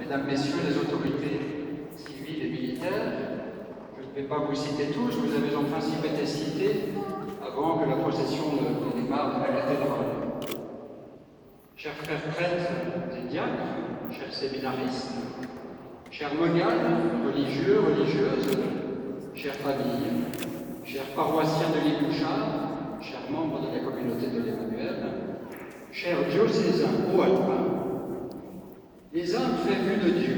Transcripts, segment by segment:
Mesdames, Messieurs les autorités civiles et militaires, je ne vais pas vous citer tous, vous avez en principe été cités avant que la procession ne démarre de la cathédrale. Chers frères prêtres et diacres, chers séminaristes, chers moniales, religieux, religieuses, chères familles, chers paroissiens de l'île Bouchard, chers membres de la communauté de l'Emmanuel, chers diocésains haut-alpins, les âmes prévues de Dieu.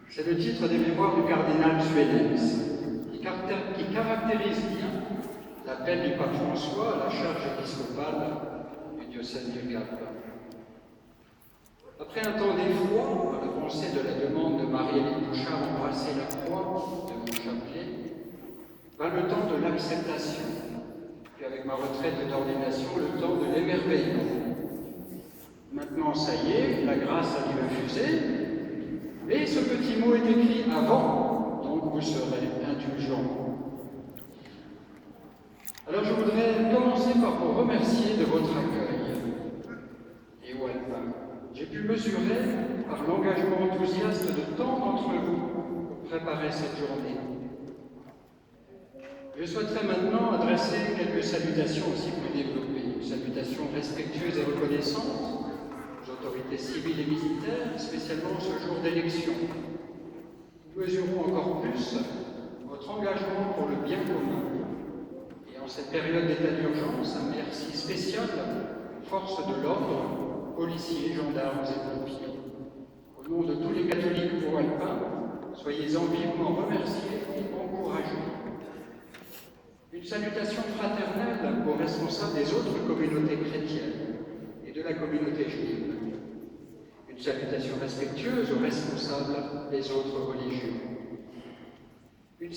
C'est le titre des mémoires du cardinal Suenens, qui caractérise bien l'appel du pape François à la charge épiscopale du diocèse de Gap. Après un temps d'effroi, à la pensée de la demande de Marie-Hélène Bouchard d'embrasser la croix de mon chapelet, vint le temps de l'acceptation, puis avec ma retraite d'ordination, le temps de l'émerveillement. Maintenant, ça y est, la grâce a lui refusé, mais ce petit mot est écrit avant, donc vous serez indulgents. Alors je voudrais commencer par vous remercier de votre accueil. Et j'ai pu mesurer, par l'engagement enthousiaste de tant d'entre vous, pour préparer cette journée. Je souhaiterais maintenant adresser quelques salutations aussi plus développées, une salutation respectueuse et reconnaissante aux autorités civiles et militaires, spécialement ce jour d'élection. Nous mesurons encore plus votre engagement pour le bien commun. Et en cette période d'état d'urgence, un merci spécial aux forces de l'ordre, policiers, gendarmes et pompiers. Au nom de tous les catholiques haut-alpins, soyez-en vivement remerciés et encouragés. Une salutation fraternelle aux responsables des autres communautés chrétiennes et de la communauté juive. Une salutation respectueuse aux responsables des autres religions. Une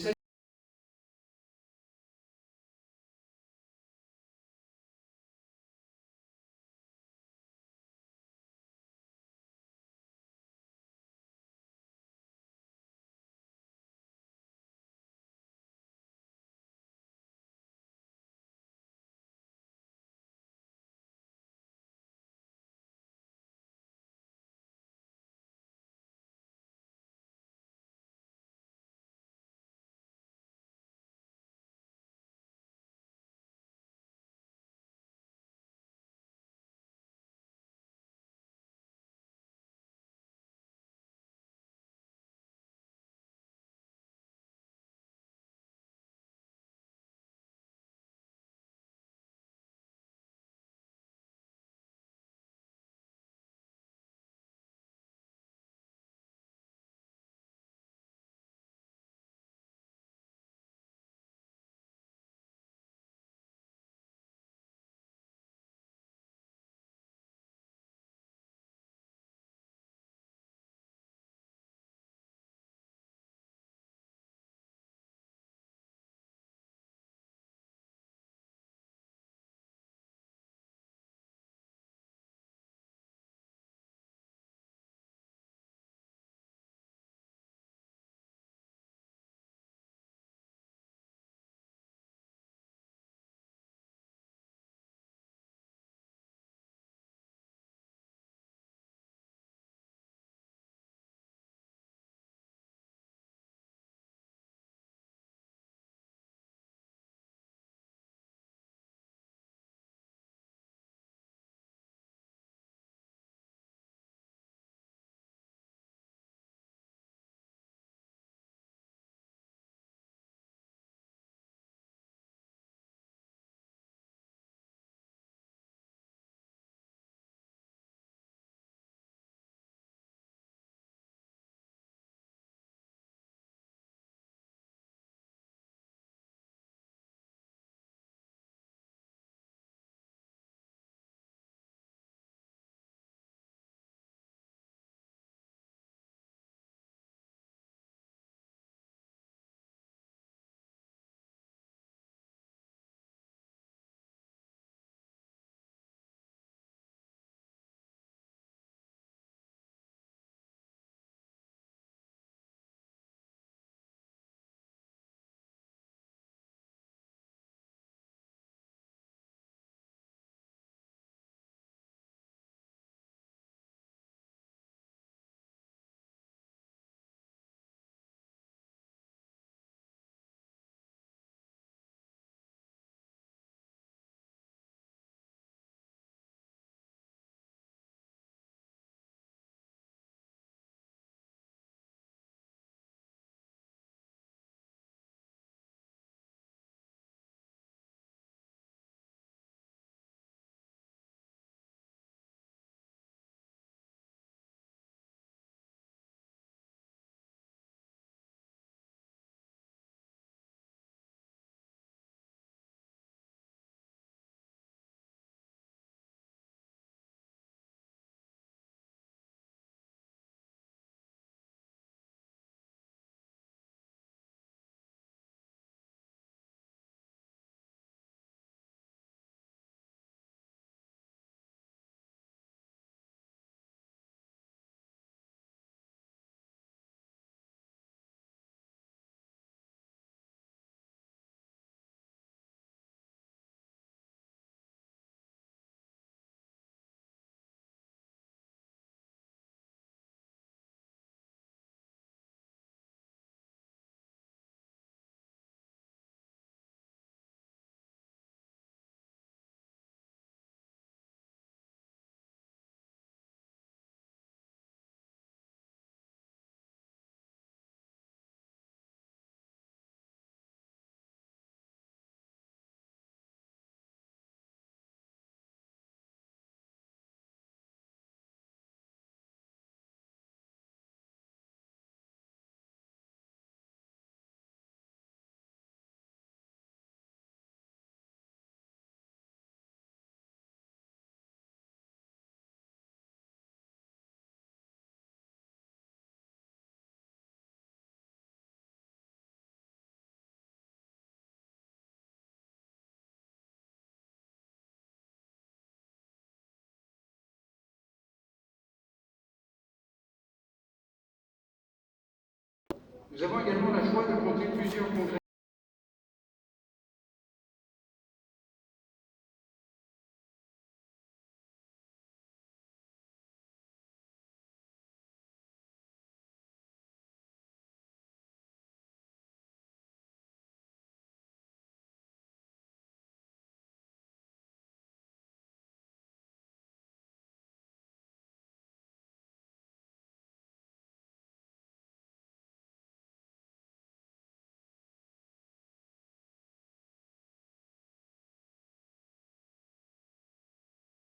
Nous avons également la joie de compter plusieurs congrès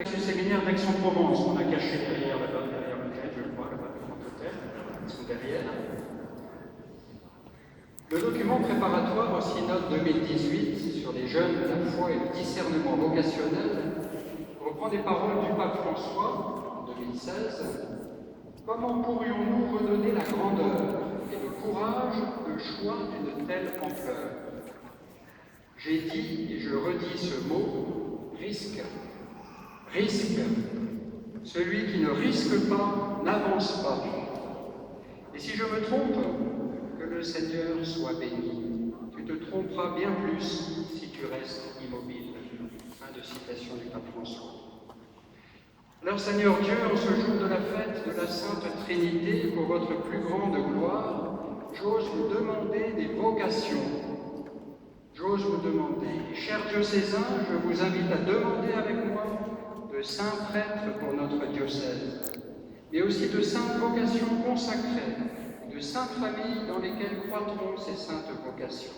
avec ce séminaire d'Aix-en-Provence qu'on a caché derrière là-bas, derrière le tête, je le vois, là-bas, devant l'hôtel, ils sont derrière. Le document préparatoire au synode 2018 sur les jeunes, la foi et le discernement vocationnel reprend des paroles du pape François en 2016. Comment pourrions-nous redonner la grandeur et le courage de choix d'une telle ampleur? J'ai dit et je redis ce mot, risque. Risque. Celui qui ne risque pas n'avance pas. Et si je me trompe, que le Seigneur soit béni. Tu te tromperas bien plus si tu restes immobile. Fin de citation du pape François. Alors Seigneur Dieu, en ce jour de la fête de la Sainte Trinité, pour votre plus grande gloire, j'ose vous demander des vocations. J'ose vous demander, chers diocésains, je vous invite à demander avec moi de saints prêtres pour notre diocèse, mais aussi de saintes vocations consacrées, de saintes familles dans lesquelles croîtront ces saintes vocations.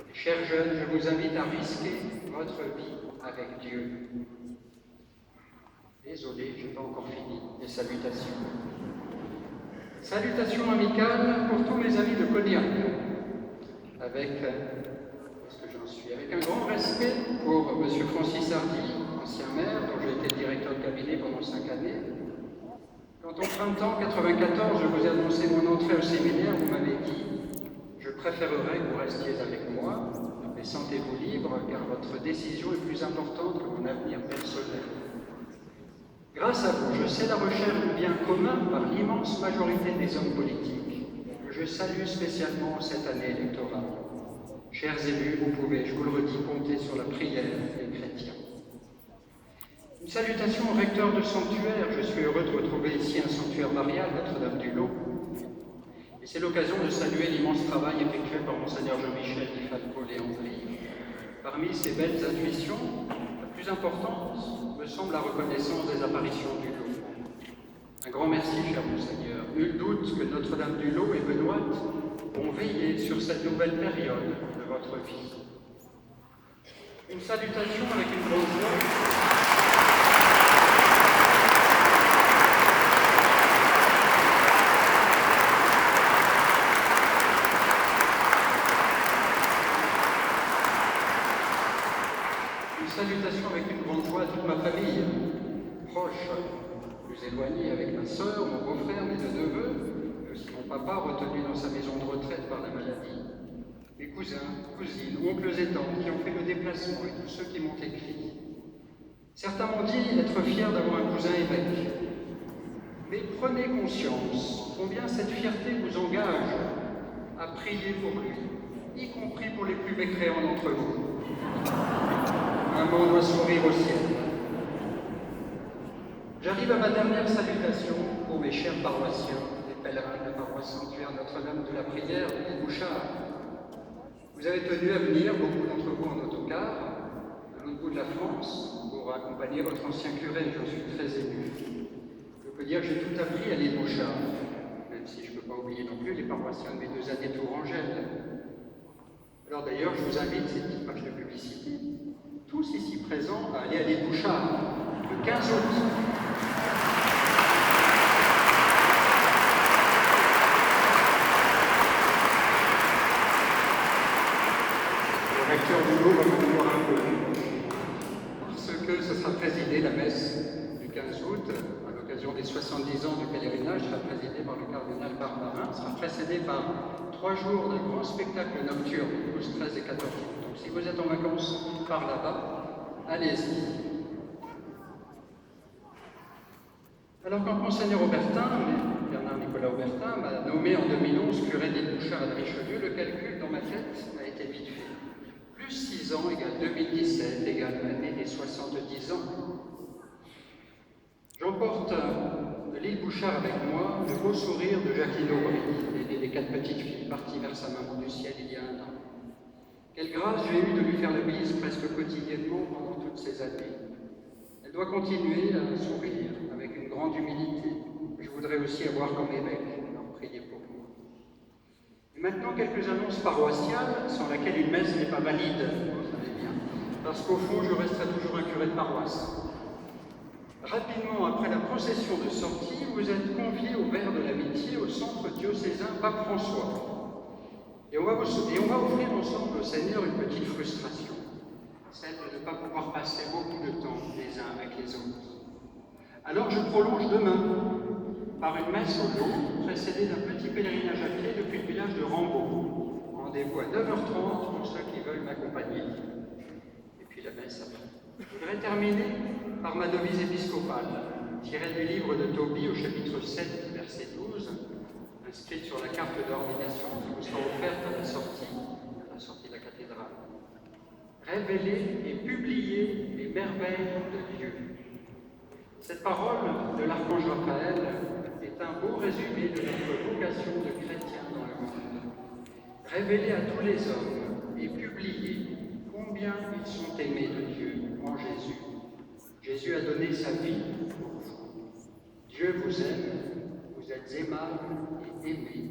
Et chers jeunes, je vous invite à risquer votre vie avec Dieu. Désolé, je n'ai pas encore fini les salutations. Salutations amicales pour tous mes amis de Cognac, avec un grand respect pour M. Francis Hardy, ancien maire, dont j'ai été directeur de cabinet pendant 5 années. Quand au printemps 1994, je vous ai annoncé mon entrée au séminaire, vous m'avez dit « Je préférerais que vous restiez avec moi, mais sentez-vous libre, car votre décision est plus importante que mon avenir personnel. » Grâce à vous, je sais la recherche du bien commun par l'immense majorité des hommes politiques, que je salue spécialement cette année électorale. Chers élus, vous pouvez, je vous le redis, compter sur la prière des chrétiens. Une salutation au recteur de sanctuaire. Je suis heureux de retrouver ici un sanctuaire marial, Notre-Dame-du-Lot. Et c'est l'occasion de saluer l'immense travail effectué par Monseigneur Jean-Michel Di Falco Léandri. Parmi ces belles intuitions, la plus importante me semble la reconnaissance des apparitions du Lot. Un grand merci, cher Monseigneur. Nul doute que Notre-Dame-du-Lot et Benoît ont veillé sur cette nouvelle période de votre vie. Une salutation avec une grande joie. Salutations avec une grande joie à toute ma famille, proche, plus éloignée, avec ma sœur, mon beau-frère, mes 2 neveux, mais aussi mon papa retenu dans sa maison de retraite par la maladie, mes cousins, cousines, oncles et tantes qui ont fait le déplacement et tous ceux qui m'ont écrit. Certains m'ont dit être fiers d'avoir un cousin évêque. Mais prenez conscience combien cette fierté vous engage à prier pour lui, y compris pour les plus mécréants d'entre vous. Un mot doit sourire au ciel. J'arrive à ma dernière salutation pour mes chers paroissiens, les pèlerins de la paroisse sanctuaire Notre-Dame de la Prière de Bouchard. Vous avez tenu à venir, beaucoup d'entre vous en autocar, de l'autre bout de la France, pour accompagner votre ancien curé. J'en suis très ému. Je peux dire que j'ai tout appris à l'île Bouchard, même si je ne peux pas oublier non plus les paroissiens de mes 2 années Tourangelle. Alors d'ailleurs, je vous invite, cette petite page de publicité, tous ici présents à aller à l'île Bouchard, le 15 août. Le recteur du Lot va me voir un peu, parce que ce sera présidé, la messe du 15 août, à l'occasion des 70 ans du pèlerinage, sera présidée par le cardinal Barbarin, sera précédée par 3 jours d'un grand spectacle nocturne, 12, 13 et 14 août. Donc si vous êtes en vacances par là-bas, allez-y. Alors quand Monseigneur Aubertin, Bernard Nicolas Nicolas Aubertin m'a nommé en 2011 curé d'Île Bouchard de Richelieu, le calcul dans ma tête a été vite fait. Plus 6 ans égale 2017 égale l'année des 70 ans. J'emporte de l'île Bouchard avec moi le beau sourire de Jacqueline Aubry, l'aînée des 4 petites filles, partie vers sa maman du ciel il y a un an. Quelle grâce j'ai eue de lui faire la bise presque quotidiennement pendant toutes ces années. Elle doit continuer à sourire avec une grande humilité. Je voudrais aussi avoir comme évêque, alors priez pour moi. Et maintenant, quelques annonces paroissiales, sans laquelle une messe n'est pas valide, vous savez bien, parce qu'au fond, je resterai toujours un curé de paroisse. Rapidement, après la procession de sortie, vous êtes conviés au verre de l'amitié au centre diocésain Pape François. Et on va offrir ensemble au Seigneur une petite frustration, celle de ne pas pouvoir passer beaucoup de temps les uns avec les autres. Alors je prolonge demain par une messe au lot, précédée d'un petit pèlerinage à pied depuis le village de Rambaud. Rendez-vous à 9h30 pour ceux qui veulent m'accompagner. Et puis la messe après. Je voudrais terminer par ma devise épiscopale, tirée du livre de Tobie au chapitre 7, verset 12, inscrite sur la carte d'ordination qui vous sera offerte à la sortie de la cathédrale. Révéler et publier les merveilles de Dieu. Cette parole de l'archange Raphaël est un beau résumé de notre vocation de chrétien dans le monde. Révéler à tous les hommes et publier combien ils sont aimés de Dieu en Jésus. Jésus a donné sa vie pour vous. Dieu vous aime, vous êtes aimable et aimé.